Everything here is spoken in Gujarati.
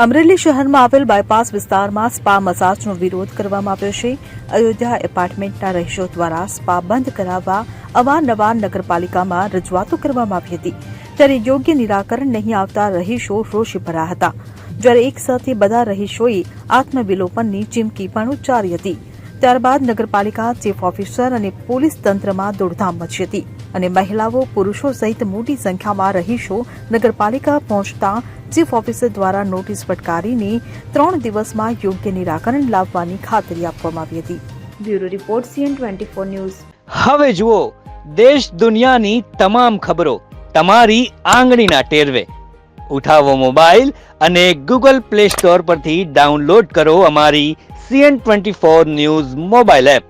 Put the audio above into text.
અમરેલી શહેરમાં આવેલ બાયપાસ વિસ્તારમાં સ્પા મસાજનો વિરોધ કરવામાં આવ્યો છે. અયોધ્યા એપાર્ટમેન્ટના રહીશો દ્વારા સ્પા બંધ કરાવવા અવારનવાર નગરપાલિકામાં રજૂઆતો કરવામાં આવી હતી, ત્યારે યોગ્ય નિરાકરણ નહીં આવતા રહીશો રોષે ભરાયા હતા. જ્યારે એક સાથે બધા રહીશોએ આત્મવિલોપનની ચીમકી પણ ઉચ્ચારી હતી. ત્યારબાદ નગરપાલિકા ચીફ ઓફિસર અને પોલીસ તંત્રમાં દોડધામ મચી હતી અને મહિલાઓ, પુરુષો સહિત મોટી સંખ્યામાં રહીશો નગરપાલિકા પહોંચતા ચીફ ઓફિસર દ્વારા નોટિસ ફટકારીને 3 દિવસમાં યોગ્ય નિરાકરણ લાવવાની ખાતરી આપવામાં આવી હતી. Bureau report CN24 news. હવે જુઓ દેશ દુનિયાની તમામ ખબરો તમારી આંગળીના ટેરવે. ઉઠાવો મોબાઈલ અને Google Play Store પરથી ડાઉનલોડ કરો અમારી CN24 ન્યૂઝ મોબાઈલ એપ.